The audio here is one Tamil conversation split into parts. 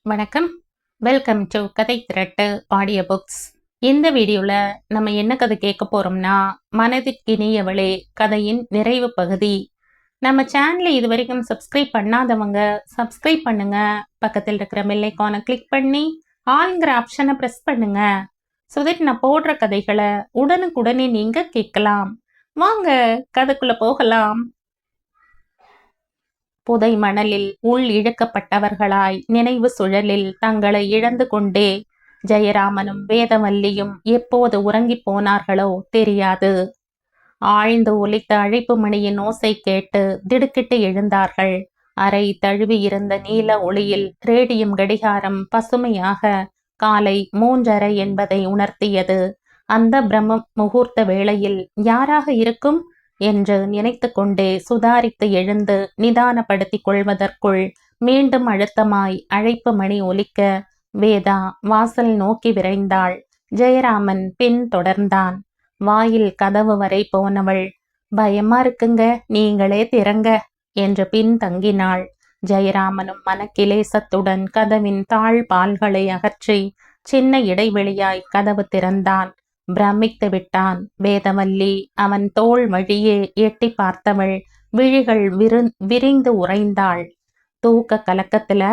வணக்கம். வெல்கம் டு கதை திரட்டு ஆடியோ புக்ஸ். இந்த வீடியோவில் நம்ம என்ன கதை கேட்க போகிறோம்னா, மனதிற்கினியவளே கதையின் நிறைவு பகுதி. நம்ம சேனலை இது வரைக்கும் சப்ஸ்கிரைப் பண்ணாதவங்க சப்ஸ்கிரைப் பண்ணுங்க. பக்கத்தில் இருக்கிற பெல் ஐகானை கிளிக் பண்ணி ஆல்ங்கிற ஆப்ஷனை ப்ரெஸ் பண்ணுங்க. ஸோ தட் நான் போடுற கதைகளை உடனுக்குடனே நீங்கள் கேட்கலாம். வாங்க கதைக்குள்ளே போகலாம். புதை மணலில் உள் இழுக்கப்பட்டவர்களாய் நினைவு சுழலில் தங்களை இழந்து கொண்டே ஜெயராமனும் வேதவல்லியும் எப்போது உறங்கி போனார்களோ தெரியாது. ஆழ்ந்து ஒலித்த அழைப்பு மணியின் ஓசை கேட்டு திடுக்கிட்டு எழுந்தார்கள். அறை தழுவி இருந்த நீல ஒளியில் ரேடியம் கடிகாரம் பசுமையாக காலை 3:30 என்பதை உணர்த்தியது. அந்த பிரம்ம முகூர்த்த வேளையில் யாராக இருக்கும் என்று நினைத்து கொண்டே சுதாரித்து எழுந்து நிதானப்படுத்திக் கொள்வதற்குள் மீண்டும் அழுத்தமாய் அழைப்பு மணி ஒலிக்க வேதா வாசல் நோக்கி விரைந்தாள். ஜெயராமன் பின் தொடர்ந்தான். வாயில் கதவு வரை போனவள், பயமா இருக்குங்க, நீங்களே திறங்க என்று பின் தங்கினாள். ஜெயராமனும் மனக்கிலேசத்துடன் கதவின் தாழ் பால்களை அகற்றி சின்ன இடைவெளியாய் கதவு திறந்தான். பிரமித்து விட்டான். வேதவல்லி அவன் தோள் வழியே எட்டி பார்த்தவள் விழிகள் விரிந்து உறைந்தாள். தூக்க கலக்கத்துல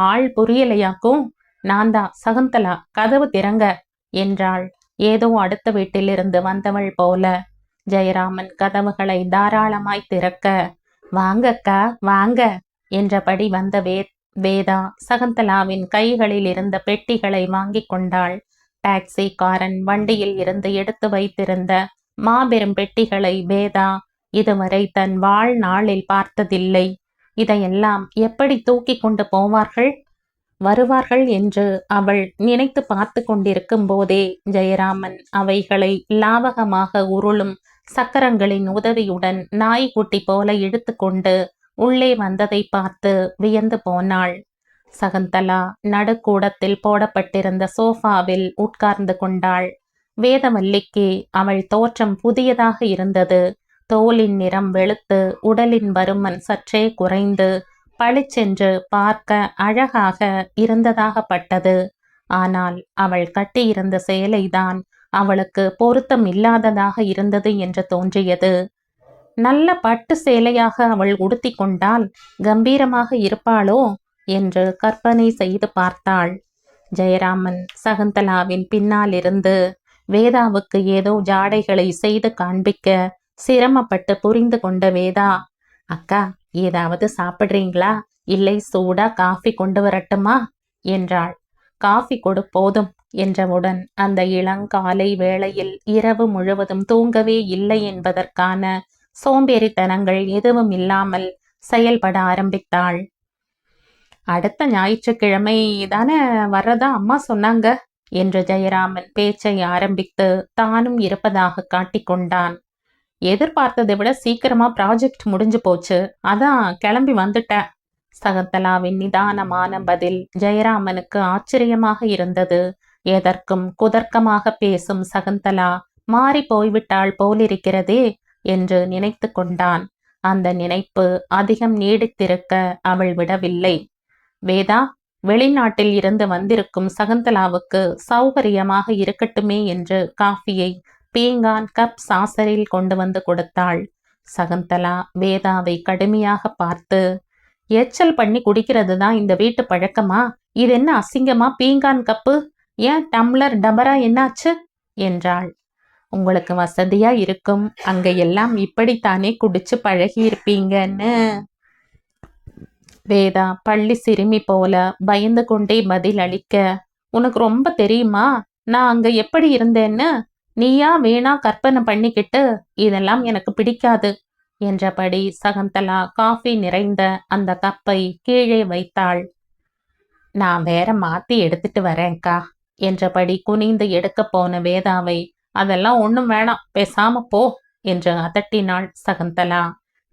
ஆள் புரியலையாக்கும், நான் தான் சகுந்தலா, கதவு திறங்க என்றாள். ஏதோ அடுத்த வீட்டிலிருந்து வந்தவள் போல. ஜெயராமன் கதவுகளை தாராளமாய் திறக்க, வாங்கக்கா வாங்க என்றபடி வந்த வேதா சகுந்தலாவின் கைகளில் இருந்த பெட்டிகளை வாங்கி கொண்டாள். டாக்ஸிக்காரன் வண்டியில் இருந்து எடுத்து வைத்திருந்த மாபெரும் பெட்டிகளை வேதா இதுவரை தன் வாழ்நாளில் பார்த்ததில்லை. இதையெல்லாம் எப்படி தூக்கி கொண்டு வருவார்கள் என்று அவள் நினைத்து பார்த்து கொண்டிருக்கும் போதே ஜெயராமன் அவைகளை லாவகமாக உருளும் சக்கரங்களின் உதவியுடன் நாய்க்குட்டி போல இழுத்து கொண்டு உள்ளே வந்ததை பார்த்து வியந்து போனாள். சகுந்தலா நடுக்கூடத்தில் போடப்பட்டிருந்த சோஃபாவில் உட்கார்ந்து கொண்டாள். வேதவல்லிக்கு அவள் தோற்றம் புதியதாக இருந்தது. தோலின் நிறம் வெளுத்து உடலின் பருமன் சற்றே குறைந்து பளிச்சென்று பார்க்க அழகாக இருந்ததாகப்பட்டது. ஆனால் அவள் கட்டியிருந்த சேலைதான் அவளுக்கு பொருத்தம் இல்லாததாக இருந்தது என்று தோன்றியது. நல்ல பட்டு சேலையாக அவள் உடுத்தி கொண்டால் கம்பீரமாக இருப்பாளோ என்று கற்பனை செய்து பார்த்தாள். ஜெயராமன் சகுந்தலாவின் பின்னால் இருந்து வேதாவுக்கு ஏதோ ஜாடைகளை செய்து காண்பிக்க சிரமப்பட்டு புரிந்து கொண்ட வேதா, அக்கா ஏதாவது சாப்பிட்றீங்களா, இல்லை சூடா காஃபி கொண்டு வரட்டுமா என்றாள். காஃபி கொடு போதும் என்றவுடன் அந்த இளங்காலை வேளையில் இரவு முழுவதும் தூங்கவே இல்லை என்பதற்கான சோம்பேறித்தனங்கள் எதுவும் இல்லாமல் செயல்பட ஆரம்பித்தாள். அடுத்த ஞாயிற்றுக்கிழமை தானே வர்றதா அம்மா சொன்னாங்க என்று ஜெயராமன் பேச்சை ஆரம்பித்து தானும் இருப்பதாக காட்டிக்கொண்டான். எதிர்பார்த்ததை விட சீக்கிரமா ப்ராஜெக்ட் முடிஞ்சு போச்சு, அதான் கிளம்பி வந்துட்டேன். சகுந்தலாவின் நிதானமான பதில் ஜெயராமனுக்கு ஆச்சரியமாக இருந்தது. எதற்கும் குதர்க்கமாக பேசும் சகுந்தலா மாறி போய்விட்டாள் போலிருக்கிறதே என்று நினைத்து கொண்டான். அந்த நினைப்பு அதிகம் நீடித்திருக்க அவள் விடவில்லை. வேதா, வெளிநாட்டில் இருந்து வந்திருக்கும் சகுந்தலாவுக்கு சௌகரியமாக இருக்கட்டுமே என்று காஃபியை பீங்கான் கப் சாசரில் கொண்டு வந்து கொடுத்தாள். சகுந்தலா வேதாவை கடுமையாக பார்த்து, எச்சல் பண்ணி குடிக்கிறது தான் இந்த வீட்டு பழக்கமா? இது என்ன அசிங்கமா? பீங்கான் கப்பு ஏன், டம்ளர் டபரா என்னாச்சு என்றாள். உங்களுக்கு வசதியா இருக்கும், அங்க எல்லாம் இப்படித்தானே குடிச்சு பழகி இருப்பீங்கன்னு வேதா பள்ளி சிறுமி போல பயந்து கொண்டே பதில் அளிக்க, உனக்கு ரொம்ப தெரியுமா நான் அங்க எப்படி இருந்தேன்னு? நீயா வேணா கற்பனை பண்ணிக்கிட்டு இதெல்லாம் எனக்கு பிடிக்காது என்றபடி சகுந்தலா காஃபி நிறைந்த அந்த கப்பை கீழே வைத்தாள். நான் வேற மாத்தி எடுத்துட்டு வரேன்க்கா என்றபடி குனிந்து எடுக்க போன வேதாவை, அதெல்லாம் ஒண்ணும் வேணாம், பேசாம போ என்று அதட்டினாள் சகுந்தலா.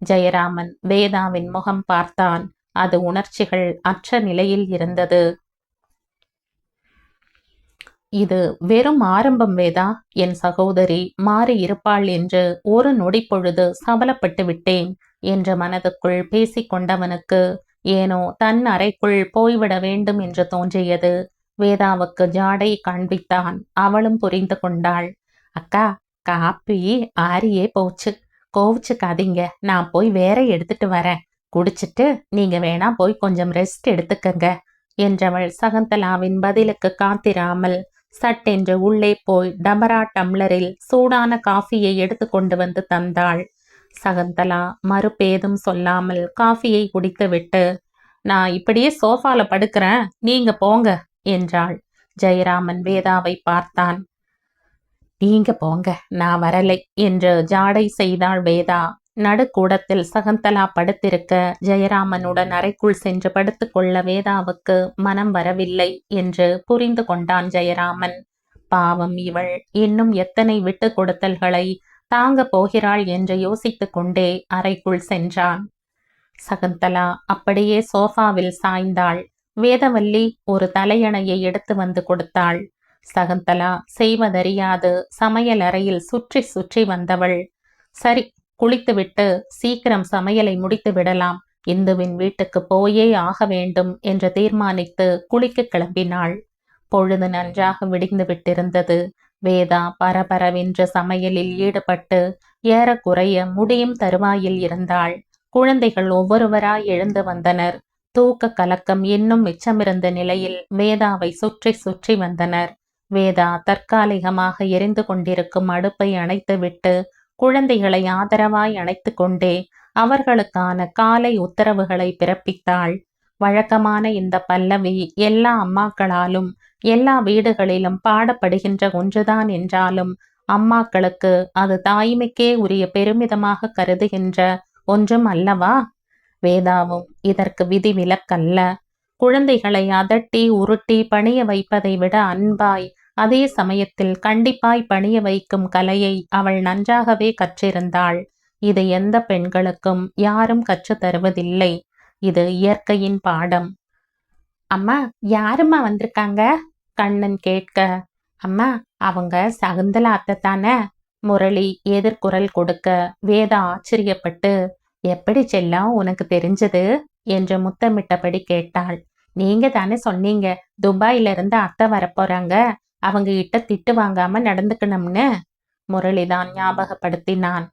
ஜெயராமன் வேதாவின் முகம் பார்த்தான். அது உணர்ச்சிகள் அற்ற நிலையில் இருந்தது. இது வெறும் ஆரம்பம் வேதா, என் சகோதரி மாறி இருப்பாள் என்று ஒரு நொடி பொழுது சபலப்பட்டு விட்டேன் என்று மனதுக்குள் பேசிக்கொண்டவனுக்கு ஏனோ தன் அறைக்குள் போய்விட வேண்டும் என்று தோன்றியது. வேதாவுக்கு ஜாடை காண்பித்தான். அவளும் புரிந்து கொண்டாள். அக்கா, காப்பி ஆறியே போச்சு, கோவிச்சுக்காதீங்க, நான் போய் வேற எடுத்துட்டு வரேன், குடிச்சிட்டு நீங்க வேணா போய் கொஞ்சம் ரெஸ்ட் எடுத்துக்கங்க என்றவள் சகுந்தலாவின் பதிலுக்கு காத்திராமல் சட்டென்று உள்ளே போய் டபரா டம்ளரில் சூடான காஃபியை எடுத்து கொண்டு வந்து தந்தாள். சகுந்தலா மறுபேதும் சொல்லாமல் காஃபியை குடித்துவிட்டு, நான் இப்படியே சோஃபால படுக்கிறேன், நீங்க போங்க என்றாள். ஜெயராமன் வேதாவை பார்த்தான். நீங்க போங்க, நான் வரலை என்று ஜாடை செய்தாள் வேதா. நடுக்கூடத்தில் சகுந்தலா படுத்திருக்க ஜெயராமனுடன் அறைக்குள் சென்று படுத்துக்கொள்ள வேதாவுக்கு மனம் வரவில்லை என்று புரிந்து கொண்டான் ஜெயராமன். பாவம் இவள் இன்னும் எத்தனை விட்டு கொடுத்தல்களை தாங்க போகிறாள் என்று யோசித்து கொண்டே அறைக்குள் சென்றான். சகுந்தலா அப்படியே சோஃபாவில் சாய்ந்தாள். வேதவல்லி ஒரு தலையணையை எடுத்து வந்து கொடுத்தாள். சகுந்தலா செய்வதறியாது சமையல் அறையில் சுற்றி சுற்றி வந்தவள். சரி, குளித்துவிட்டு சீக்கிரம் சமையலை முடித்து விடலாம், இந்துவின் வீட்டுக்கு போயே ஆக வேண்டும் என்று தீர்மானித்து குளிக்க கிளம்பினாள். பொழுது நன்றாக விடிந்து விட்டிருந்தது. வேதா பரபரவென்று சமையலில் ஈடுபட்டு ஏறக்குறைய முடியும் தருவாயில் இருந்தாள். குழந்தைகள் ஒவ்வொருவராய் எழுந்து வந்தனர். தூக்க கலக்கம் இன்னும் மிச்சமிருந்த நிலையில் வேதாவை சுற்றி சுற்றி வந்தனர். வேதா தற்காலிகமாக எரிந்து கொண்டிருக்கும் அடுப்பை அணைத்துவிட்டு குழந்தைகளை ஆதரவாய் அணைத்து கொண்டே அவர்களுக்கான காலை உத்தரவுகளை பிறப்பித்தாள். வழக்கமான இந்த பல்லவி எல்லா அம்மாக்களாலும் எல்லா வீடுகளிலும் பாடப்படுகின்ற ஒன்றுதான் என்றாலும் அம்மாக்களுக்கு அது தாய்மைக்கே உரிய பெருமிதமாக கருதுகின்ற ஒன்றும் அல்லவா? வேதாவும் இதற்கு விதி விலக்கல்ல. குழந்தைகளை அதட்டி உருட்டி பணிய வைப்பதை விட அன்பாய், அதே சமயத்தில் கண்டிப்பாய் பணிய வைக்கும் கலையை அவள் நன்றாகவே கற்றிருந்தாள். இது எந்த பெண்களுக்கும் யாரும் கற்றுத் தருவதில்லை. இது இயற்கையின் பாடம். அம்மா, யாரும்மா வந்திருக்காங்க? கண்ணன் கேட்க, அம்மா, அவங்க சகுந்தலா அத்தை தானே? முரளி எதிர்குரல் கொடுக்க வேதா ஆச்சரியப்பட்டு, எப்படி செல்லம் உனக்கு தெரிஞ்சது என்று முத்தமிட்டபடி கேட்டாள். நீங்க தானே சொன்னீங்க துபாயில இருந்து அத்தை வரப்போறாங்க, அவங்க கிட்ட திட்டு வாங்காம நடந்துக்கணும்னு. முரளிதான் ஞாபகப்படுத்தினான்.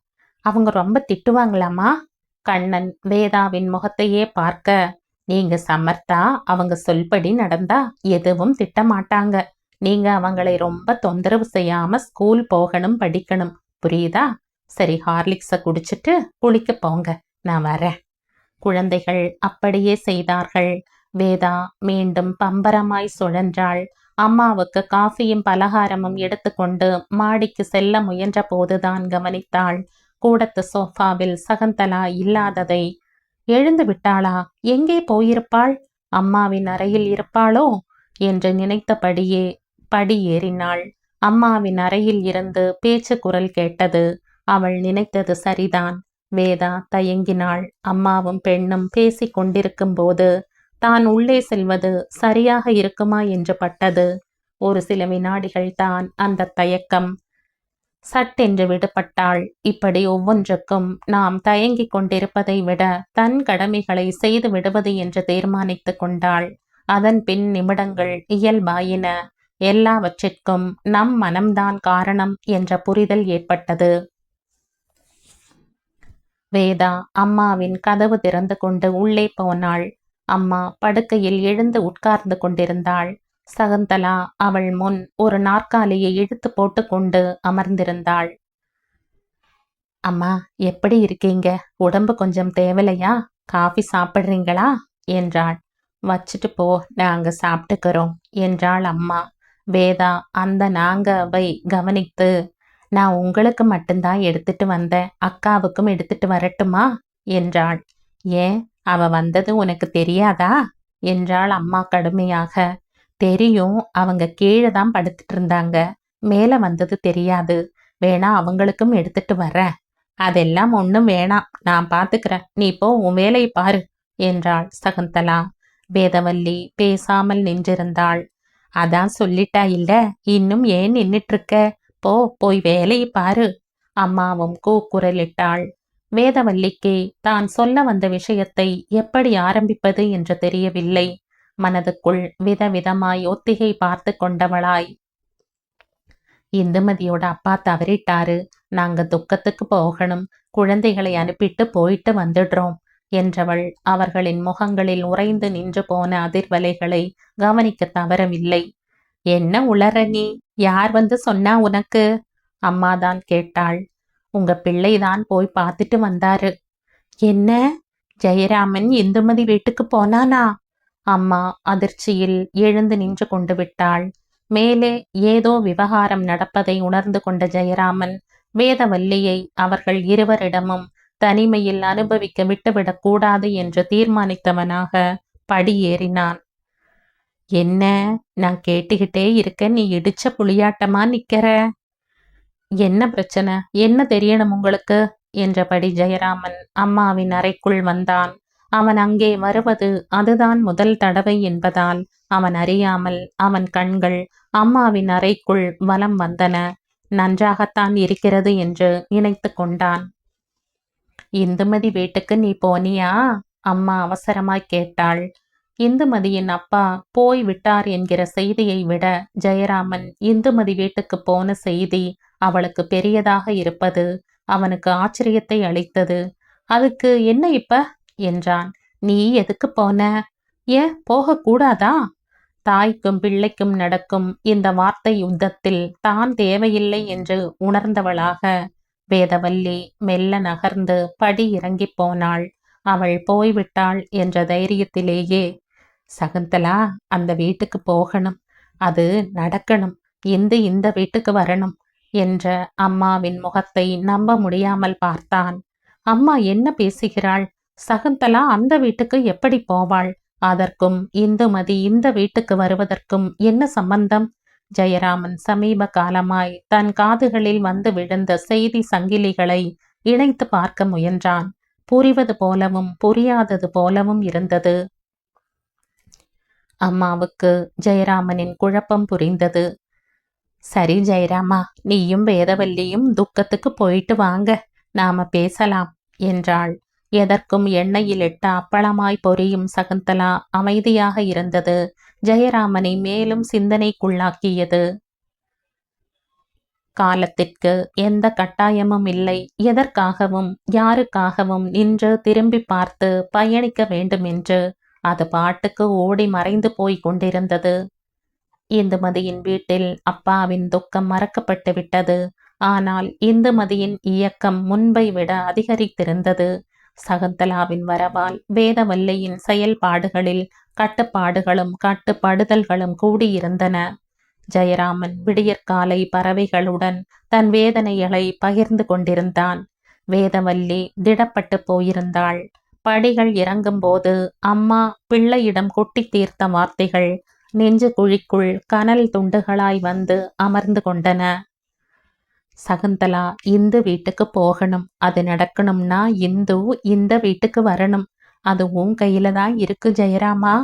அவங்க ரொம்ப திட்டுவாங்களாமா? கண்ணன் வேதாவின் முகத்தையே பார்க்க, நீங்க சமர்த்தா அவங்க சொல்படி நடந்தா எதுவும் திட்டமாட்டாங்க. நீங்க அவங்களை ரொம்ப தொந்தரவு செய்யாம ஸ்கூல் போகணும், படிக்கணும், புரியுதா? சரி, ஹார்லிக்ஸை குடிச்சிட்டு குளிக்க போங்க, நான் வரேன். குழந்தைகள் அப்படியே செய்தார்கள். வேதா மீண்டும் பம்பரமாய் சுழன்றாள். அம்மாவுக்கு காஃபியும் பலகாரமும் எடுத்துக்கொண்டு மாடிக்கு செல்ல முயன்ற போதுதான் கவனித்தாள். கூடத்து சோஃபாவில் சகுந்தலா இல்லாததை. எழுந்து விட்டாளா? எங்கே போயிருப்பாள்? அம்மாவின் அறையில் இருப்பாளோ என்று நினைத்தபடியே படி ஏறினாள். அம்மாவின் அறையில் இருந்து பேச்சு குரல் கேட்டது. அவள் நினைத்தது சரிதான். வேதா தயங்கினாள். அம்மாவும் பெண்ணும் பேசிக் கொண்டிருக்கும் போது தான் உள்ளே செல்வது சரியாக இருக்குமா என்று பட்டது. ஒரு சில வினாடிகள் தான் அந்த தயக்கம். சட்டென்று விடுபட்டாள். இப்படி ஒவ்வொன்றுக்கும் நாம் தயங்கிக் கொண்டிருப்பதை விட தன் கடமைகளை செய்து விடுவது என்று தீர்மானித்து கொண்டாள். அதன் பின் நிமிடங்கள் இயல்பாயின. எல்லாவற்றிற்கும் நம் மனம்தான் காரணம் என்ற புரிதல் ஏற்பட்டது. வேதா அம்மாவின் கதவு திறந்து கொண்டு உள்ளே போனாள். அம்மா படுக்கையில் எழுந்து உட்கார்ந்து கொண்டிருந்தாள். சகுந்தலா அவள் முன் ஒரு நாற்காலியை இழுத்து போட்டு கொண்டு அமர்ந்திருந்தாள். அம்மா, எப்படி இருக்கீங்க? உடம்பு கொஞ்சம் தேவலையா? காஃபி சாப்பிட்றீங்களா என்றாள். வச்சுட்டு போ, நாங்க சாப்பிட்டுக்கிறோம் என்றாள் அம்மா. வேதா அந்த நாங்கவை கவனித்து, நான் உங்களுக்கு மட்டும்தான் எடுத்துட்டு வந்தேன், அக்காவுக்கும் எடுத்துட்டு வரட்டுமா என்றாள். ஏன், அவ வந்தது உனக்கு தெரியாதா என்றாள் அம்மா கடுமையாக. தெரியும், அவங்க கீழே தான் படுத்துட்டு இருந்தாங்க, மேலே வந்தது தெரியாது. வேணா அவங்களுக்கும் எடுத்துட்டு வரேன். அதெல்லாம் ஒன்றும் வேணாம், நான் பார்த்துக்கிறேன், நீ போ, உன் வேலையை பாரு என்றாள் சகுந்தலா. வேதவல்லி பேசாமல் நின்றிருந்தாள். அதான் சொல்லிட்டா இல்ல, இன்னும் ஏன் நின்னுட்டு இருக்க? போ, போய் வேலையை பாரு. அம்மாவும் கூக்குரலிட்டாள். வேதவல்லிக்கு தான் சொல்ல வந்த விஷயத்தை எப்படி ஆரம்பிப்பது என்று தெரியவில்லை. மனதுக்குள் விதவிதமாய் ஒத்திகை பார்த்து கொண்டவளாய், இந்துமதியோட அப்பா தவறிட்டாரு, நாங்க துக்கத்துக்கு போகணும், குழந்தைகளை அனுப்பிட்டு போயிட்டு வந்துடுறோம் என்றவள் அவர்களின் முகங்களில் உறைந்து நின்று போன அதிர்வலைகளை கவனிக்க தவறவில்லை. என்ன உளற நீ? யார் வந்து சொன்னா உனக்கு? அம்மாதான் கேட்டாள். உங்க பிள்ளைதான் போய் பார்த்துட்டு வந்தாரு. என்ன? ஜெயராமன் இந்துமதி வீட்டுக்கு போனானா? அம்மா அதிர்ச்சியில் எழுந்து நின்று கொண்டு விட்டாள். மேலே ஏதோ விவகாரம் நடப்பதை உணர்ந்து கொண்ட ஜெயராமன் வேதவல்லியை அவர்கள் இருவரிடமும் தனிமையில் அனுபவிக்க விட்டுவிடக் கூடாது என்று தீர்மானித்தவனாக படியேறினான். என்ன? நான் கேட்டுக்கிட்டே இருக்க, நீ இடிச்ச புளியாட்டமா நிக்கிற? என்ன பிரச்சனை? என்ன தெரியணும் உங்களுக்கு என்றபடி ஜெயராமன் அம்மாவின் அறைக்குள் வந்தான். அவன் அங்கே வருவது அதுதான் முதல் தடவை என்பதால் அவன் அறியாமல் அவன் கண்கள் அம்மாவின் அறைக்குள் வலம் வந்தன. நன்றாகத்தான் இருக்கிறது என்று நினைத்து கொண்டான். இந்துமதி வீட்டுக்கு நீ போனியா? அம்மா அவசரமாய் கேட்டாள். இந்துமதியின் அப்பா போய் விட்டார் என்கிற செய்தியை விட ஜெயராமன் இந்துமதி வீட்டுக்கு போன செய்தி அவளுக்கு பெரியதாக இருப்பது அவனுக்கு ஆச்சரியத்தை அளித்தது. அதுக்கு என்ன இப்ப என்றான். நீ எதுக்கு போன? ஏன் போகக்கூடாதா? தாய்க்கும் பிள்ளைக்கும் நடக்கும் இந்த வார்த்தை யுத்தத்தில் தான் தேவையில்லை என்று உணர்ந்தவளாக வேதவல்லி மெல்ல நகர்ந்து படி இறங்கி போனாள். அவள் போய்விட்டாள் என்ற தைரியத்திலேயே, சகுந்தலா அந்த வீட்டுக்கு போகணும், அது நடக்கணும், இந்த வீட்டுக்கு வரணும் என்ற அம்மாவின் முகத்தை நம்ப முடியாமல் பார்த்தான். அம்மா என்ன பேசுகிறாள்? சகுந்தலா அந்த வீட்டுக்கு எப்படி போவாள்? அதற்கும் இந்துமதி இந்த வீட்டுக்கு வருவதற்கும் என்ன சம்பந்தம்? ஜெயராமன் சமீப காலமாய் தன் காதுகளில் வந்து விழுந்த செய்தி சங்கிலிகளை இணைத்து பார்க்க முயன்றான். புரிவது போலவும் புரியாதது போலவும் இருந்தது. அம்மாவுக்கு ஜெயராமனின் குழப்பம் புரிந்தது. சரி ஜெயராமா, நீயும் வேதவல்லியும் துக்கத்துக்கு போயிட்டு வாங்க, நாம பேசலாம் என்றாள். எதற்கும் எண்ணெயில் இட்ட அப்பளமாய் பொரியும் சகுந்தலா அமைதியாக இருந்தது ஜெயராமனை மேலும் சிந்தனைக்குள்ளாக்கியது. காலத்திற்கு எந்த கட்டாயமும் இல்லை. எதற்காகவும் யாருக்காகவும் நின்று திரும்பி பார்த்து பயணிக்க வேண்டும் என்று அது பாட்டுக்கு ஓடி மறைந்து போய் கொண்டிருந்தது. இந்துமதியின் வீட்டில் அப்பாவின் துக்கம் மறக்கப்பட்டு விட்டது. ஆனால் இந்துமதியின் இயக்கம் முன்பை விட அதிகரித்திருந்தது. சகுந்தலாவின் வரவால் வேதவல்லியின் செயல்பாடுகளில் கட்டுப்பாடுகளும் கட்டுப்படுதல்களும் கூடியிருந்தன. ஜெயராமன் விடியற்காலை பறவைகளுடன் தன் வேதனைகளை பகிர்ந்து கொண்டிருந்தான். வேதவல்லி திடப்பட்டு போயிருந்தாள். படிகள் இறங்கும்போது அம்மா பிள்ளையிடம் கொட்டி தீர்த்த வார்த்தைகள் நெஞ்சு குழிக்குள் கனல் துண்டுகளாய் வந்து அமர்ந்து கொண்டன. சகுந்தலா இந்து வீட்டுக்கு போகணும், அது நடக்கணும்னா இந்து இந்த வீட்டுக்கு வரணும், அது உன் கையில தான் இருக்கு ஜெயராமா.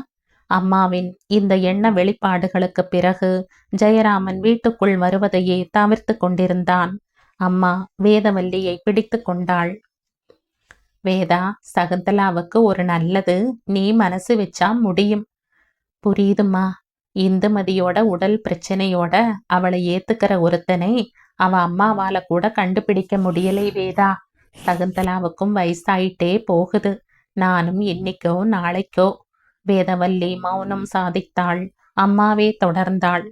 அம்மாவின் இந்த எண்ண வெளிப்பாடுகளுக்கு பிறகு ஜெயராமன் வீட்டுக்குள் வருவதையே தவிர்த்து கொண்டிருந்தான். அம்மா வேதவல்லியை பிடித்து கொண்டாள். வேதா, சகுந்தலாவுக்கு ஒரு நல்லது நீ மனசு வச்சா முடியும். புரியுதுமா. இந்துமதியோட உடல் பிரச்சனையோட அவளை ஏத்துக்கிற ஒருத்தனை அவ அம்மாவால கூட கண்டுபிடிக்க முடியலை வேதா. சகுந்தலாவுக்கும் வயசாயிட்டே போகுது. நானும் இன்னைக்கோ நாளைக்கோ. வேதவல்லி மௌனம் சாதித்தாள். அம்மாவே தொடர்ந்தாள்.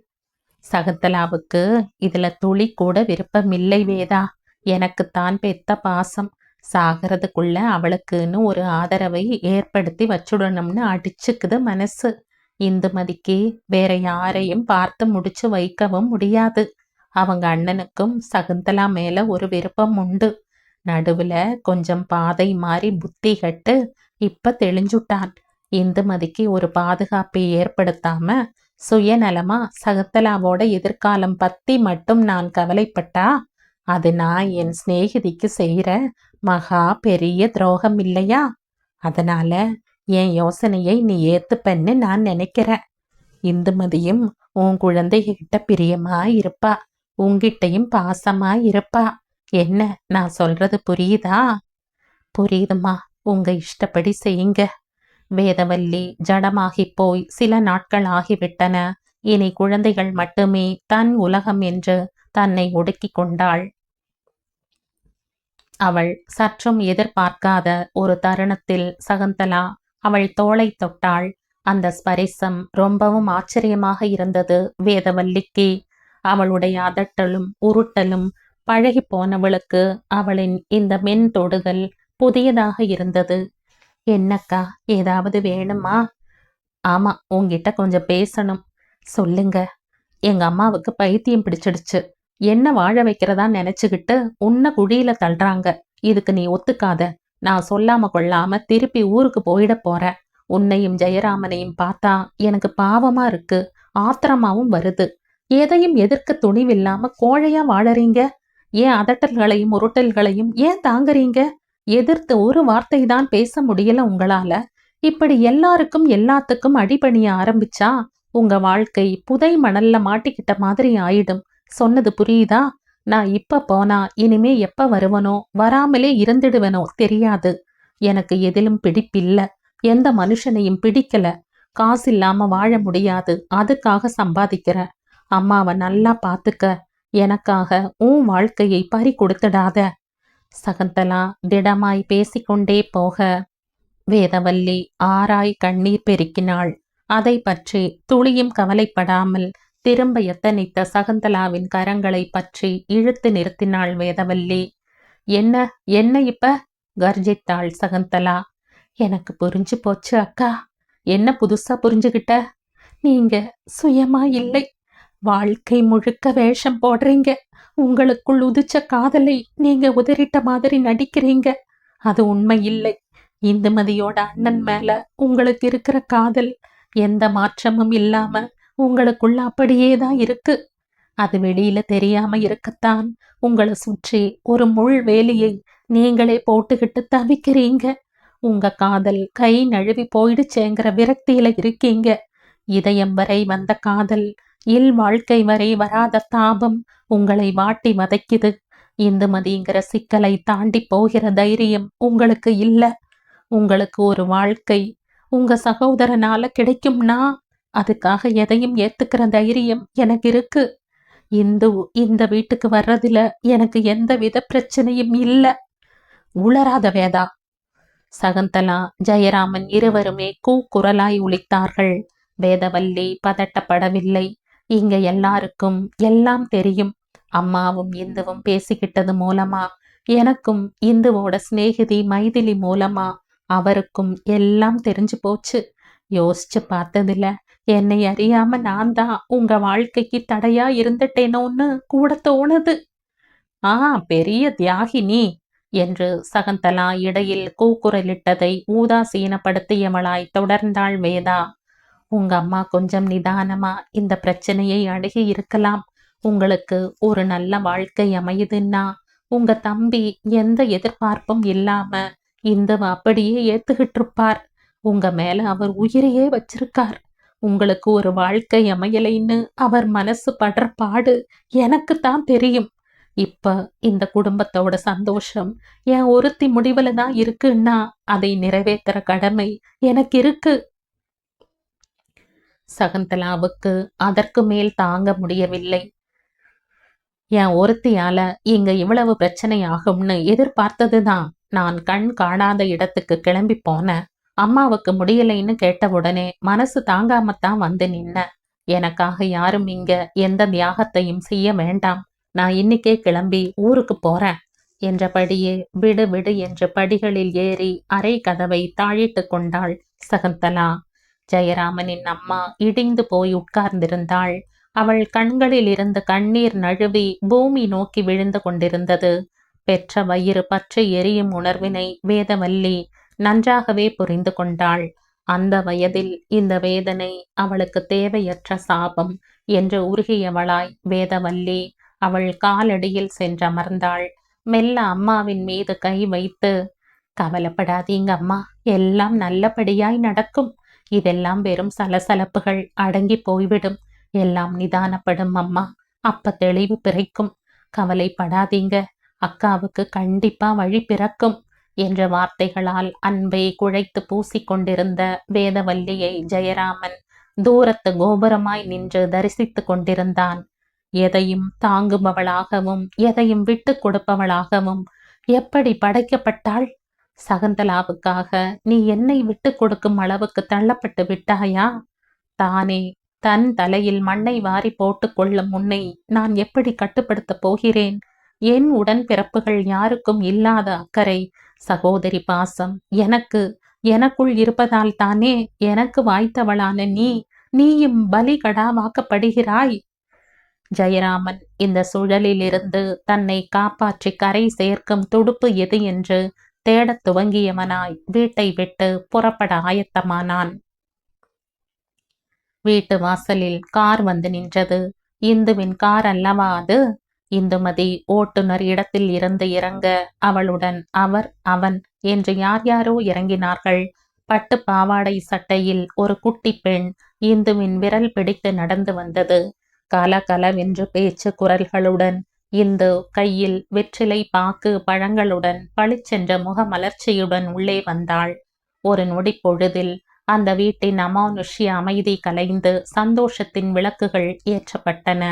சகுந்தலாவுக்கு இதுல துளி கூட விருப்பமில்லை வேதா. எனக்குத்தான் பெத்த பாசம். சாகிறதுக்குள்ள அவளுக்குன்னு ஒரு ஆதரவை ஏற்படுத்தி வச்சுடணும்னு அடிச்சுக்குது மனசு. இந்துமதிக்கு வேற யாரையும் பார்த்து முடிச்சு வைக்கவும் முடியாது. அவங்க அண்ணனுக்கும் சகுந்தலா மேல ஒரு விருப்பம் உண்டு. நடுவுல கொஞ்சம் பாதை மாறி புத்தி கட்டு இப்ப தெளிஞ்சுட்டான். இந்துமதிக்கு ஒரு பாதுகாப்பை ஏற்படுத்தாம சுயநலமா சகுந்தலாவோட எதிர்காலம் பத்தி மட்டும் நான் கவலைப்பட்டா அது நான் என் சிநேகிதிக்கு செய்யற மகா பெரிய துரோகம் இல்லையா? அதனால என் யோசனையை நீ ஏத்துப்பன்னு நான் நினைக்கிறேன். இந்துமதியும் உன் குழந்தைகிட்ட பிரியமா இருப்பா, உன்கிட்டையும் பாசமா இருப்பா. என்ன நான் சொல்றது புரியுதா? புரியுதுமா, உங்க இஷ்டப்படி செய்யுங்க. வேதவல்லி ஜடமாகிப் போய் சில நாட்கள் ஆகிவிட்டன. இனி குழந்தைகள் மட்டுமே தன் உலகம் என்று தன்னை ஒடுக்கிக் கொண்டாள். அவள் சற்றும் எதிர்பார்க்காத ஒரு தருணத்தில் சகுந்தலா அவள் தோளை தொட்டாள். அந்த ஸ்பரிசம் ரொம்பவும் ஆச்சரியமாக இருந்தது வேதவல்லிக்கு. அவளுடைய அதட்டலும் உருட்டலும் பழகி போனவளுக்கு அவளின் இந்த மென் தொடுதல் புதியதாக இருந்தது. என்னக்கா, ஏதாவது வேணுமா? ஆமா, உன்கிட்ட கொஞ்சம் பேசணும். சொல்லுங்க. எங்க அம்மாவுக்கு பைத்தியம் பிடிச்சிடுச்சு. என்ன வாழ வைக்கிறதா நினைச்சுக்கிட்டு உன்னை குழியில தள்ளுறாங்க. இதுக்கு நீ ஒத்துக்காத. நான் சொல்லாம கொள்ளாம திருப்பி ஊருக்கு போயிட போறேன். உன்னையும் ஜெயராமனையும் பார்த்தா எனக்கு பாவமா இருக்கு, ஆத்திரமாவும் வருது. எதையும் எதிர்க்க துணிவில்லாம கோழையா வாழறீங்க. ஏன் அதட்டல்களையும் உருட்டல்களையும் ஏன் தாங்குறீங்க? எதிர்த்து ஒரு வார்த்தை தான் பேச முடியல உங்களால. இப்படி எல்லாருக்கும் எல்லாத்துக்கும் அடிபணிய ஆரம்பிச்சா உங்க வாழ்க்கை புதை மணல்ல மாட்டிக்கிட்ட மாதிரி ஆயிடும். சொன்னது புரியுதா? நான் இப்ப போனா இனிமே எப்ப வருவனோ வராமலே இருந்துடுவனோ தெரியாது. எனக்கு எதிலும் பிடிப்பில்ல. எந்த மனுஷனையும் பிடிக்கல. காசு இல்லாம வாழ முடியாது. அதுக்காக சம்பாதிக்கிற. அம்மாவை நல்லா பாத்துக்க. எனக்காக உன் வாழ்க்கையை பறி கொடுத்துடாத. சகுந்தலா திடமாய் பேசிக்கொண்டே போக வேதவல்லி ஆராய் கண்ணீர் பெருக்கினாள். அதை பற்றி துளியும் கவலைப்படாமல் திரும்ப எத்தனித்த சகுந்தலாவின் கரங்களை பற்றி இழுத்து நிறுத்தினாள் வேதவல்லி. என்ன என்ன இப்ப? கர்ஜித்தாள் சகுந்தலா. எனக்கு புரிஞ்சு போச்சு அக்கா. என்ன புதுசா புரிஞ்சுகிட்ட? நீங்க சுயமா இல்லை. வாழ்க்கை முழுக்க வேஷம் போடுறீங்க. உங்களுக்குள் உதிச்ச காதலை நீங்க உதறிட்ட மாதிரி நடிக்கிறீங்க. அது உண்மை இல்லை. இந்துமதியோட அண்ணன் மேல உங்களுக்கு இருக்கிற காதல் எந்த மாற்றமும் இல்லாம உங்களுக்குள்ள அப்படியே தான் இருக்கு. அது வெளியில தெரியாம இருக்கத்தான் உங்களை சுற்றி ஒரு முள் வேலியை நீங்களே போட்டுக்கிட்டு தவிக்கிறீங்க. உங்க காதல் கை நழுவி போயிடுச்சேங்கிற விரக்தியில இருக்கீங்க. இதயம் வரை வந்த காதல் இல் வாழ்க்கை வரை வராத தாபம் உங்களை வாட்டி வதைக்குது. இந்துமதிங்கிற சிக்கலை தாண்டி போகிற தைரியம் உங்களுக்கு இல்ல. உங்களுக்கு ஒரு வாழ்க்கை உங்க சகோதரனால கிடைக்கும்னா அதுக்காக எதையும் ஏத்துக்கிற தைரியம் எனக்கு இருக்கு. இந்த வீட்டுக்கு வர்றதுல எனக்கு எந்த வித பிரச்சனையும் இல்ல. உளராத வேதா. சகுந்தலா ஜெயராமன் இருவருமே கூக்குரலாய் உளித்தார்கள். வேதவல்லி பதட்டப்படவில்லை. இங்க எல்லாருக்கும் எல்லாம் தெரியும். அம்மாவும் இந்துவும் பேசிக்கிட்டது மூலமா, எனக்கும் இந்துவோட சிநேகிதி மைதிலி மூலமா அவருக்கும் எல்லாம் தெரிஞ்சு போச்சு. யோசிச்சு பார்த்ததில்ல. என்னை அறியாம நான் தான் உங்க வாழ்க்கைக்கு தடையா இருந்துட்டேனோன்னு கூட தோணுது. பெரிய தியாகினி என்று சகுந்தலா இடையில் கூக்குரலிட்டதை ஊதாசீனப்படுத்தியவளாய் தொடர்ந்தாள் வேதா. உங்க அம்மா கொஞ்சம் நிதானமா இந்த பிரச்சனையை அணுகி இருக்கலாம். உங்களுக்கு ஒரு நல்ல வாழ்க்கை அமையுதுன்னா உங்க தம்பி எந்த எதிர்பார்ப்பும் இல்லாம இந்துவ அப்படியே ஏத்துக்கிட்டு இருப்பார். உங்க மேல அவர் உயிரையே வச்சிருக்கார். உங்களுக்கு ஒரு வாழ்க்கை அமையலைன்னு அவர் மனசு படுற பாடு எனக்கு தான் தெரியும். இப்ப இந்த குடும்பத்தோட சந்தோஷம் என் ஒருத்தி முடிவுல தான் இருக்குன்னா அதை நிறைவேற்றுற கடமை எனக்கு இருக்கு. சகுந்தலாவுக்கு அதற்கு மேல் தாங்க முடியவில்லை. என் ஒருத்தியால இங்க இவ்வளவு பிரச்சனை ஆகும்னு எதிர்பார்த்ததுதான். நான் கண் காணாத இடத்துக்கு கிளம்பி போனேன். அம்மாவுக்கு முடியலைன்னு கேட்ட உடனே மனசு தாங்காமத்தான் வந்து நின்ன. எனக்காக யாரும் இங்க எந்த தியாகத்தையும் செய்ய வேண்டாம். நான் இன்னைக்கே கிளம்பி ஊருக்கு போறேன் என்றபடியே விடு விடு என்று படிகளில் ஏறி அறை கதவை தாழிட்டு கொண்டாள் சகுந்தலா. ஜெயராமனின் அம்மா இடிந்து போய் உட்கார்ந்திருந்தாள். அவள் கண்களில் இருந்து கண்ணீர் நழுவி பூமி நோக்கி விழுந்து கொண்டிருந்தது. பெற்ற வயிறு பற்றி எரியும் உணர்வினை வேதவல்லி நன்றாகவே புரிந்து கொண்டாள். அந்த வயதில் இந்த வேதனை அவளுக்கு தேவையற்ற சாபம் என்று உருகியவளாய் வேதவல்லி அவள் காலடியில் சென்றமர்ந்தாள். மெல்ல அம்மாவின் மீது கை வைத்து, கவலைப்படாதீங்க அம்மா, எல்லாம் நல்லபடியாய் நடக்கும். இதெல்லாம் வெறும் சலசலப்புகள், அடங்கி போய்விடும். எல்லாம் நிதானப்படும் அம்மா. அப்ப தெளிவு பிறக்கும். கவலைப்படாதீங்க. அக்காவுக்கு கண்டிப்பா வழி பிறக்கும் என்ற வார்த்தைகளால் அன்பை குழைத்து பூசிக்கொண்டிருந்த வேதவல்லியை ஜெயராமன் தூரத்து கோபுரமாய் நின்று தரிசித்துக் கொண்டிருந்தான். எதையும் தாங்குபவளாகவும் எதையும் விட்டு கொடுப்பவளாகவும் எப்படி படைக்கப்பட்டாள்? சகுந்தலாவுக்காக நீ என்னை விட்டு கொடுக்கும் அளவுக்கு தள்ளப்பட்டு விட்டாயா? தானே தன் தலையில் மண்ணை வாரி போட்டுக் கொள்ளும் உன்னை நான் எப்படி கட்டுப்படுத்தப் போகிறேன்? என் உடன்பிறப்புகள் யாருக்கும் இல்லாத அக்கறை, சகோதரி பாசம் எனக்குள் இருப்பதால் தானே எனக்கு வாய்த்தவளான நீயும் பலி கடாவாக்கப்படுகிறாய். ஜெயராமன் இந்த சுழலிலிருந்து தன்னை காப்பாற்றி கரை சேர்க்கும் துடுப்பு எது என்று தேடத் துவங்கியவனாய் வீட்டை விட்டு புறப்பட ஆயத்தமானான். வீட்டு வாசலில் கார் வந்து நின்றது. இந்துவின் கார் அல்லவா அது? இந்துமதி ஓட்டுநர் இடத்தில் இருந்து இறங்க அவளுடன் அவன் என்று யார் யாரோ இறங்கினார்கள். பட்டு பாவாடை சட்டையில் ஒரு குட்டி பெண் இந்துவின் விரல் பிடித்து நடந்து வந்தது. கலகலவென்று பேச்சு குரல்களுடன் இந்து கையில் வெற்றிலை பாக்கு பழங்களுடன் பளிச்சென்ற முகமலர்ச்சியுடன் உள்ளே வந்தாள். ஒரு நொடி பொழுதில் அந்த வீட்டின் அமானுஷ்ய அமைதி கலைந்து சந்தோஷத்தின் விளக்குகள் ஏற்றப்பட்டன.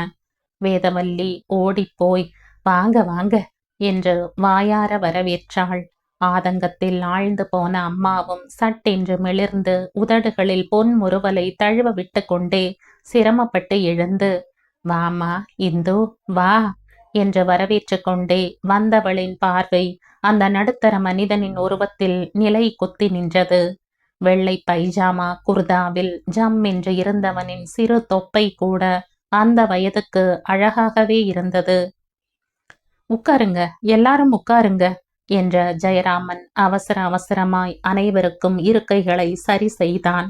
வேதவல்லி ஓடிப்போய் வாங்க வாங்க என்று வாயார வரவேற்றாள். ஆதங்கத்தில் ஆழ்ந்து போன அம்மாவும் சட்டென்று மிளிர்ந்து உதடுகளில் பொன் முறுவலை தழுவ விட்டு கொண்டே சிரமப்பட்டு எழுந்து, வாமா இந்து வா என்று வரவேற்று கொண்டே வந்தவளின் பார்வை அந்த நடுத்தர மனிதனின் உருவத்தில் நிலை கொத்தி நின்றது. வெள்ளை பைஜாமா குர்தாவில் ஜம் என்று இருந்தவனின் சிறு தொப்பை கூட அந்த வயதுக்கு அழகாகவே இருந்தது. உட்காருங்க, எல்லாரும் உட்காருங்க என்ற ஜெயராமன் அவசர அவசரமாய் அனைவருக்கும் இருக்கைகளை சரி செய்தான்.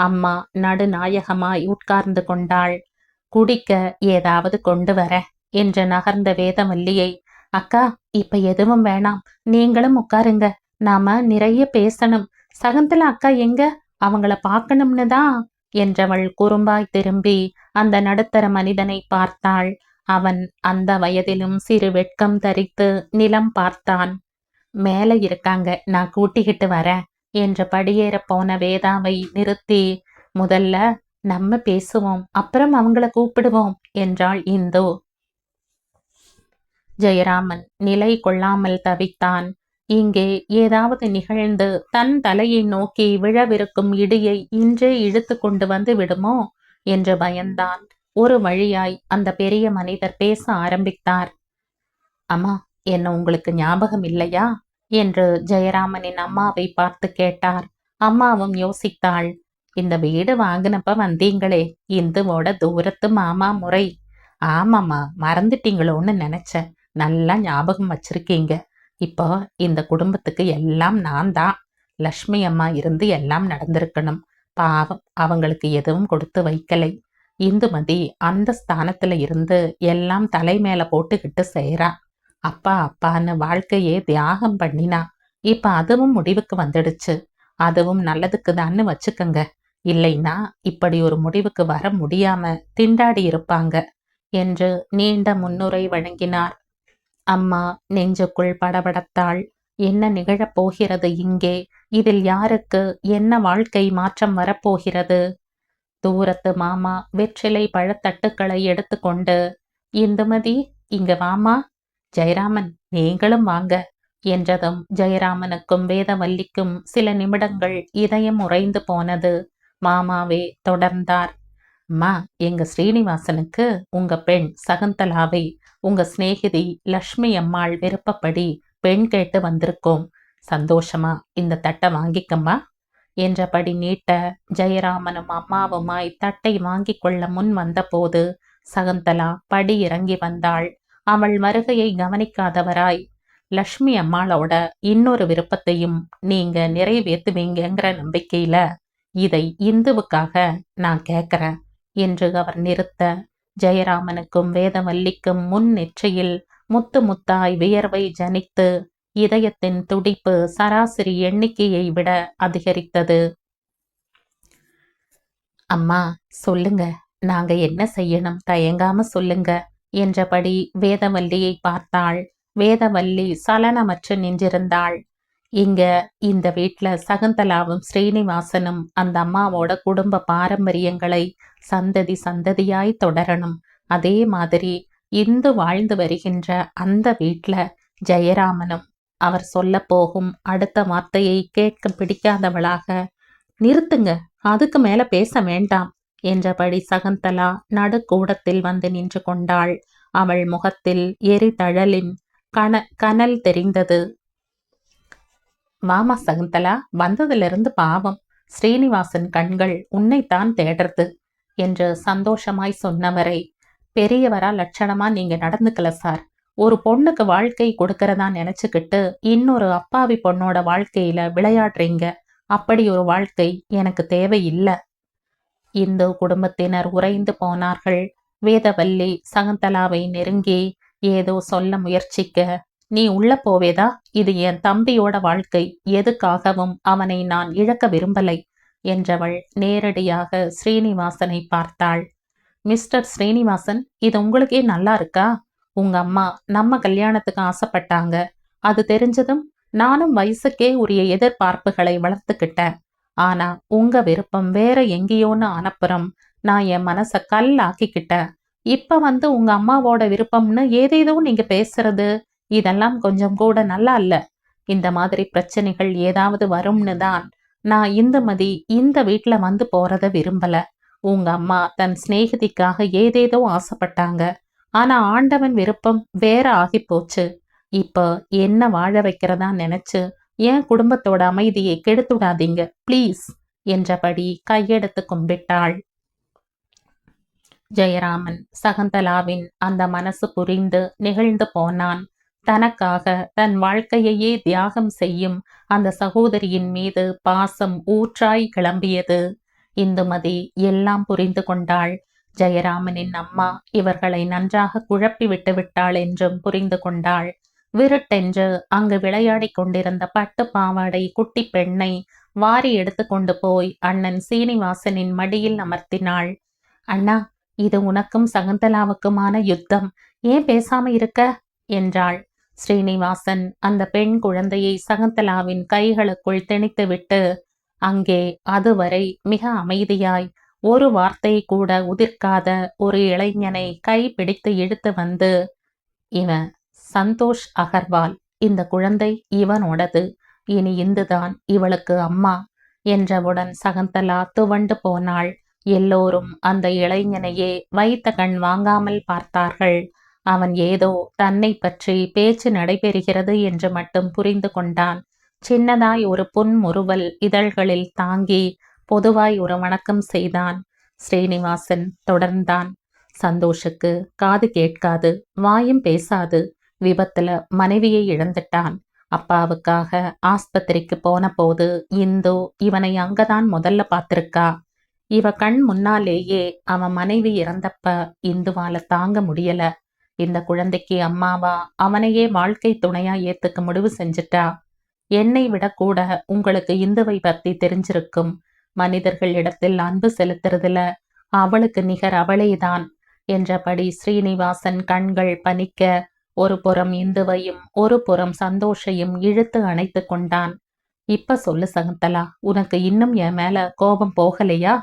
அம்மா நடுநாயகமாய் உட்கார்ந்து கொண்டாள். குடிக்க ஏதாவது கொண்டு வர என்று நகர்ந்த வேதவல்லியை, அக்கா இப்ப எதுவும் வேணாம், நீங்களும் உட்காருங்க, நாம நிறைய பேசணும். சகுந்தலா அக்கா எங்க? அவங்கள பார்க்கணும்னு தான் என்றவள் குறும்பாய் திரும்பி அந்த நடுத்தர மனிதனை பார்த்தாள். அவன் அந்த வயதிலும் சிறு வெட்கம் தரித்து நிலம் பார்த்தான். மேல இருக்காங்க, நான் கூட்டிக்கிட்டு வரேன் என்று படியேற போன வேதாவை நிறுத்தி, முதல்ல நம்ம பேசுவோம், அப்புறம் அவங்கள கூப்பிடுவோம் என்றாள் இந்து. ஜெயராமன் நிலை கொள்ளாமல் தவித்தான். இங்கே ஏதாவது நிகழ்ந்து தன் தலையை நோக்கி விழவிருக்கும் இடியை இன்றே இழுத்து கொண்டு வந்து விடுமோ என்று பயந்தான். ஒரு வழியாய் அந்த பெரிய மனிதர் பேச ஆரம்பித்தார். அம்மா, என்ன உங்களுக்கு ஞாபகம் இல்லையா என்று ஜெயராமனின் அம்மாவை பார்த்து கேட்டார். அம்மாவும் யோசித்தாள். இந்த வீடு வாங்கினப்ப வந்தீங்களே, இந்துவோட தூரத்து மாமா முறை. ஆமாம்மா, மறந்துட்டீங்களோன்னு நினைச்சேன். நல்லா ஞாபகம் வச்சிருக்கீங்க. இப்போ இந்த குடும்பத்துக்கு எல்லாம் நான் தான். லக்ஷ்மி அம்மா இருந்து எல்லாம் நடந்திருக்கணும். பாவம், அவங்களுக்கு எதுவும் கொடுத்து வைக்கலை. இந்துமதி அந்த ஸ்தானத்துல இருந்து எல்லாம் தலை மேல போட்டுக்கிட்டு செய்றா. அப்பா அப்பான்னு வாழ்க்கையே தியாகம் பண்ணினா. இப்ப அதுவும் முடிவுக்கு வந்துடுச்சு. அதுவும் நல்லதுக்கு தான்னு வச்சுக்கங்க. இல்லைன்னா இப்படி ஒரு முடிவுக்கு வர முடியாம திண்டாடி இருப்பாங்க என்று நீண்ட முன்னுரை வழங்கினார். அம்மா நெஞ்சுக்குள் படபடத்தாள். என்ன நிகழப் போகிறது இங்கே? இதில் யாருக்கு என்ன வாழ்க்கை மாற்றம் வரப்போகிறது? தூரத்து மாமா வெற்றிலை பழத்தட்டுக்களை எடுத்துக்கொண்டு, இந்துமதி இங்க வாமா, ஜெயராமன் நீங்களும் வாங்க என்றதும் ஜெயராமனுக்கும் வேதவல்லிக்கும் சில நிமிடங்கள் இதயம் உறைந்து போனது. மாமாவே தொடர்ந்தார். அம்மா, எங்க ஸ்ரீனிவாசனுக்கு உங்க பெண் சகுந்தலாவை உங்க சிநேகிதி லக்ஷ்மி அம்மாள் விருப்பப்படி பெண் கேட்டு வந்திருக்கோம். சந்தோஷமா இந்த தட்டை வாங்கிக்கம்மா என்றபடி நீட்ட ஜெயராமனும் அம்மாவுமாய் தட்டை வாங்கி கொள்ள முன் வந்தபோது சகுந்தலா படி இறங்கி வந்தாள். அவள் வருகையை கவனிக்காதவராய், லக்ஷ்மி அம்மாளோட இன்னொரு விருப்பத்தையும் நீங்க நிறைவேற்றுவீங்கிற நம்பிக்கையில இதை இந்துவுக்காக நான் கேட்கிறேன் என்று அவர் நிறுத்த, ஜெயராமனுக்கும் வேதவல்லிக்கும் முன் நெற்றியில் முத்து முத்தாய் வியர்வை ஜனித்து இதயத்தின் துடிப்பு சராசரி எண்ணிக்கையை விட அதிகரித்தது. அம்மா சொல்லுங்க, நாங்க என்ன செய்யணும், தயங்காம சொல்லுங்க என்றபடி வேதவல்லியை பார்த்தாள். வேதவல்லி சலனமற்று நின்றிருந்தாள். இங்க இந்த வீட்ல சகுந்தலாவும் ஸ்ரீனிவாசனும் அந்த அம்மாவோட குடும்ப பாரம்பரியங்களை சந்ததி சந்ததியாய் தொடரணும். அதே மாதிரி இந்து வாழ்ந்து வருகின்ற அந்த வீட்ல ஜெயராமனும் அவர் சொல்ல போகும் அடுத்த வார்த்தையை கேட்க பிடிக்காதவளாக, நிறுத்துங்க, அதுக்கு மேல பேச வேண்டாம் என்றபடி சகுந்தலா நடுக்கூடத்தில் வந்து நின்று கொண்டாள். அவள் முகத்தில் எரிதழலின் கனல் தெரிந்தது. வாமா சகுந்தலா, வந்ததிலிருந்து பாவம் ஸ்ரீனிவாசன் கண்கள் உன்னைத்தான் தேடுறது என்று சந்தோஷமாய் சொன்னவரை, பெரியவரா லட்சணமா நீங்க நடந்துக்கல சார். ஒரு பொண்ணுக்கு வாழ்க்கை கொடுக்கறதா நினைச்சுக்கிட்டு இன்னொரு அப்பாவி பொண்ணோட வாழ்க்கையில விளையாடுறீங்க. அப்படி ஒரு வாழ்க்கை எனக்கு தேவையில்லை. இந்து குடும்பத்தினர் உறைந்து போனார்கள். வேதவல்லி சகுந்தலாவை நெருங்கி ஏதோ சொல்ல முயற்சிக்க, நீ உள்ள போவேதா? இது என் தம்பியோட வாழ்க்கை. எதுக்காகவும் அவனை நான் இழக்க விரும்பலை என்றவள் நேரடியாக ஸ்ரீனிவாசனை பார்த்தாள். மிஸ்டர் ஸ்ரீனிவாசன், இது உங்களுக்கே நல்லா இருக்கா? உங்க அம்மா நம்ம கல்யாணத்துக்கு ஆசைப்பட்டாங்க. அது தெரிஞ்சதும் நானும் வயசுக்கே உரிய எதிர்பார்ப்புகளை வளர்த்துக்கிட்டேன். ஆனா உங்க விருப்பம் வேற எங்கேயோன்னு அனுப்புறம் நான் என் மனச கல்லாக்கிக்கிட்டேன். இப்ப வந்து உங்க அம்மாவோட விருப்பம்னு ஏதேதோ நீங்க பேசுறது, இதெல்லாம் கொஞ்சம் கூட நல்லா இல்ல. இந்த மாதிரி பிரச்சனைகள் ஏதாவது வரும்னு தான் நான் இந்துமதி இந்த வீட்ல வந்து போறத விரும்பல. உங்க அம்மா தன் சிநேகிதிக்காக ஏதேதோ ஆசைப்பட்டாங்க. ஆனா ஆண்டவன் விருப்பம் வேற ஆகிப்போச்சு. இப்ப என்ன வாழ வைக்கிறதா நினைச்சு என் குடும்பத்தோட அமைதியை கெடுத்துடாதீங்க ப்ளீஸ் என்றபடி கையெடுத்து கும்பிட்டாள். ஜெயராமன் சகுந்தலாவின் அந்த மனசு புரிந்து நெகிழ்ந்து போனான். தனக்காக தன் வாழ்க்கையையே தியாகம் செய்யும் அந்த சகோதரியின் மீது பாசம் ஊற்றாய் கிளம்பியது. இந்துமதி எல்லாம் புரிந்து கொண்டாள். ஜெயராமனின் அம்மா இவர்களை நன்றாக குழப்பி விட்டு விட்டாள் என்றும் புரிந்து கொண்டாள். விருட்டென்று அங்கு விளையாடிக் கொண்டிருந்த பட்டு பாவாடை குட்டி பெண்ணை வாரி எடுத்து கொண்டு போய் அண்ணன் சீனிவாசனின் மடியில் அமர்த்தினாள். அண்ணா, இது உனக்கும் சகுந்தலாவுக்குமான யுத்தம். ஏன் பேசாம இருக்க என்றாள். ஸ்ரீனிவாசன் அந்த பெண் குழந்தையை சகுந்தலாவின் கைகளுக்குள் திணித்துவிட்டு அங்கே அதுவரை மிக அமைதியாய் ஒரு வார்த்தை கூட உதிர்க்காத ஒரு இளைஞனை கை பிடித்து இழுத்து வந்து, இவன் சந்தோஷ் அகர்வால். இந்த குழந்தை இவனோடது. இனி இந்துதான் இவளுக்கு அம்மா என்றவுடன் சகுந்தலா துவண்டு போனாள். எல்லோரும் அந்த இளைஞனையே வைத்த கண் வாங்காமல் பார்த்தார்கள். அவன் ஏதோ தன்னை பற்றி பேச்சு நடைபெறுகிறது என்று மட்டும் புரிந்து கொண்டான். சின்னதாய் ஒரு புன்முறுவல் இதழ்களில் தாங்கி பொதுவாய் ஒரு வணக்கம் செய்தான். ஸ்ரீனிவாசன் தொடர்ந்தான். சந்தோஷுக்கு காது கேட்காது, வாயும் பேசாது. விபத்துல மனைவியை இழந்துட்டான். அப்பாவுக்காக ஆஸ்பத்திரிக்கு போன போது இந்து இவனை அங்கதான் முதல்ல பார்த்திருக்கா. இவ கண் முன்னாலேயே அவன் மனைவி இறந்தப்ப இந்துவால தாங்க முடியல. இந்த குழந்தைக்கு அம்மாவா அவனையே வாழ்க்கை துணையா ஏத்துக்க முடிவு செஞ்சுட்டா. என்னை விட கூட உங்களுக்கு இந்துவை பத்தி தெரிஞ்சிருக்கும். மனிதர்களிடத்தில் அன்பு செலுத்துறதுல அவளுக்கு நிகர் அவளேதான் என்றபடி ஸ்ரீனிவாசன் கண்கள் பனிக்க ஒரு புறம் இந்துவையும் ஒரு புறம் சந்தோஷையும் இழுத்து அணைத்து கொண்டான். இப்ப சொல்லு சகுந்தலா, உனக்கு இன்னும் என் மேல கோபம் போகலையா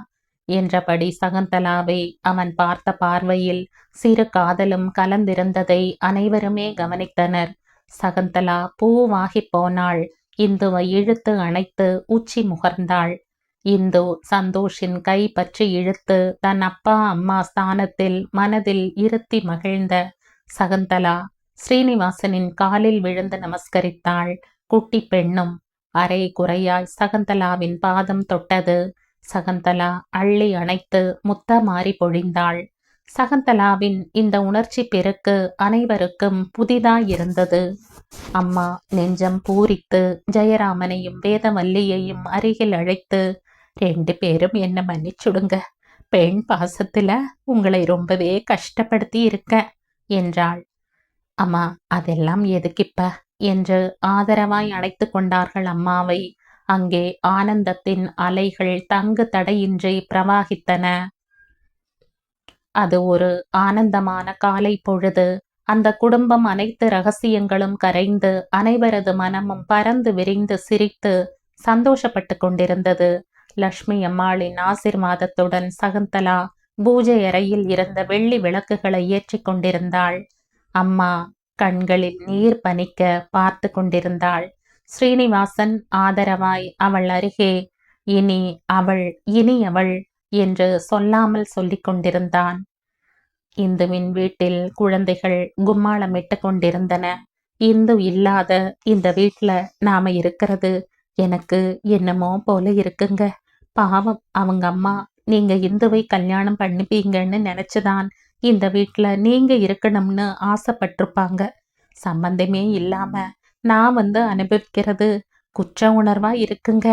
என்றபடி சகுந்தலாவை அவன் பார்த்த பார்வையில் சிறு காதலும் கலந்திருந்ததை அனைவருமே கவனித்தனர். சகுந்தலா பூவாகி போனாள். இந்துவை இழுத்து அணைத்து உச்சி முகர்ந்தாள். இந்து சந்தோஷின் கை பற்றி இழுத்து தன் அப்பா அம்மா ஸ்தானத்தில் மனதில் இருத்தி மகிழ்ந்த சகுந்தலா ஸ்ரீனிவாசனின் காலில் விழுந்து நமஸ்கரித்தாள். குட்டி பெண்ணும் அரை குறையாய் சகுந்தலாவின் பாதம் தொட்டது. சகுந்தலா அள்ளி அணைத்து முத்தமாறி பொழிந்தாள். சகுந்தலாவின் இந்த உணர்ச்சி பெருக்கு அனைவருக்கும் புதிதாயிருந்தது. அம்மா நெஞ்சம் பூரித்து ஜெயராமனையும் வேதவல்லியையும் அருகில் அழைத்து, 2 பேரும் என்ன மன்னிச்சுடுங்க, பெண் பாசத்துல உங்களை ரொம்பவே கஷ்டப்படுத்தி இருக்க என்றாள். அம்மா, அதெல்லாம் எதுக்கிப்ப என்று ஆதரவாய் அழைத்து கொண்டார்கள் அம்மாவை. அங்கே ஆனந்தத்தின் அலைகள் தங்கு தடையின்றி பிரவாகித்தன. அது ஒரு ஆனந்தமான காலை பொழுது. அந்த குடும்பம் அனைத்து ரகசியங்களும் கரைந்து அனைவரது மனமும் பறந்து விரிந்து சிரித்து சந்தோஷப்பட்டு கொண்டிருந்தது. லட்சுமி அம்மாளின் ஆசிர்வாதத்துடன் சகுந்தலா பூஜை அறையில் இருந்த வெள்ளி விளக்குகளை ஏற்றிக் கொண்டிருந்தாள். அம்மா கண்களில் நீர் பனிக்க பார்த்து கொண்டிருந்தாள். ஸ்ரீனிவாசன் ஆதரவாய் அவள் அருகே இனி அவள் என்று சொல்லாமல் சொல்லிக் கொண்டிருந்தான். இந்துவின் வீட்டில் குழந்தைகள் கும்மாளமிட்டு கொண்டிருந்தன. இந்து இல்லாத இந்த வீட்ல நாம இருக்கிறது எனக்கு என்னமோ போல இருக்குங்க. பாவம் அவங்க அம்மா நீங்க இந்துவை கல்யாணம் பண்ணிப்பீங்கன்னு நினைச்சுதான் இந்த வீட்ல நீங்க இருக்கணும்னு ஆசைப்பட்டிருப்பாங்க. சம்பந்தமே இல்லாம நான் அனுபவிக்கிறது குற்ற உணர்வா இருக்குங்க.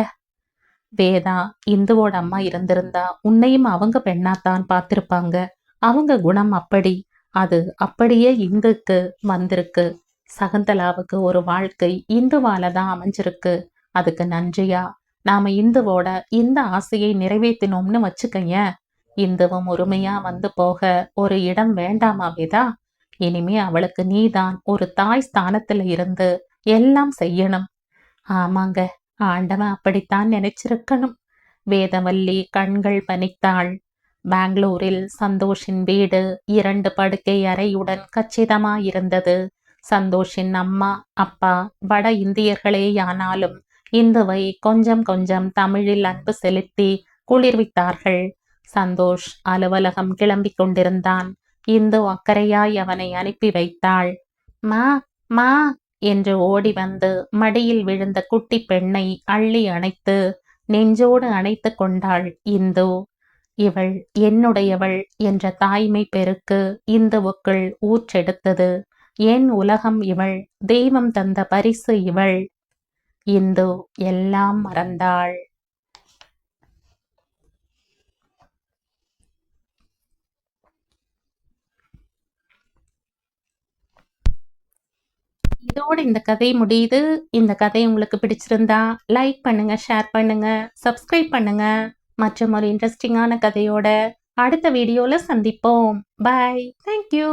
வேதா இந்துவோட அம்மா இருந்திருந்தா உன்னையும் அவங்க பெண்ணாத்தான் பார்த்திருப்பாங்க. அவங்க குணம் அப்படி, அது அப்படியே இந்துக்கு வந்திருக்கு. சகுந்தலாவுக்கு ஒரு வாழ்க்கை இந்துவால தான் அமைஞ்சிருக்கு. அதுக்கு நன்றியா நாம இந்துவோட இந்த ஆசையை நிறைவேற்றினோம்னு வச்சுக்கைய. இந்துவும் உரிமையா வந்து போக ஒரு இடம் வேண்டாமா வேதா? இனிமே அவளுக்கு நீதான் ஒரு தாய் ஸ்தானத்துல இருந்து எல்லாம் செய்யணும். ஆமாங்க, ஆண்டவன் அப்படித்தான் நினைச்சிருக்கணும். வேதவல்லி கண்கள் பனித்தாள். பெங்களூரில் சந்தோஷின் வீடு 2 படுக்கை அறையுடன் கச்சிதமாயிருந்தது. சந்தோஷின் அம்மா அப்பா வட இந்தியர்களேயானாலும் இந்துவை கொஞ்சம் கொஞ்சம் தமிழில் அன்பு செலுத்தி குளிர்வித்தார்கள். சந்தோஷ் அலுவலகம் கிளம்பிக் கொண்டிருந்தான். இந்து அக்கறையாய் அவனை அனுப்பி வைத்தாள். மா மா என்று ஓடி வந்து மடியில் விழுந்த குட்டி பெண்ணை அள்ளி அணைத்து நெஞ்சோடு அணைத்து கொண்டாள் இந்து. இவள் என்னுடையவள் என்ற தாய்மை பெருக்கு இந்துவுக்குள் ஊற்றெடுத்தது. என் உலகம் இவள், தெய்வம் தந்த பரிசு இவள். இந்து எல்லாம் மறந்தாள். இதோடு இந்த கதை முடியுது. இந்த கதை உங்களுக்கு பிடிச்சிருந்தா லைக் பண்ணுங்க, ஷேர் பண்ணுங்க, சப்ஸ்கிரைப் பண்ணுங்க. மற்றும் ஒரு இன்ட்ரெஸ்டிங்கான கதையோட அடுத்த வீடியோல சந்திப்போம். பாய். தேங்க்யூ.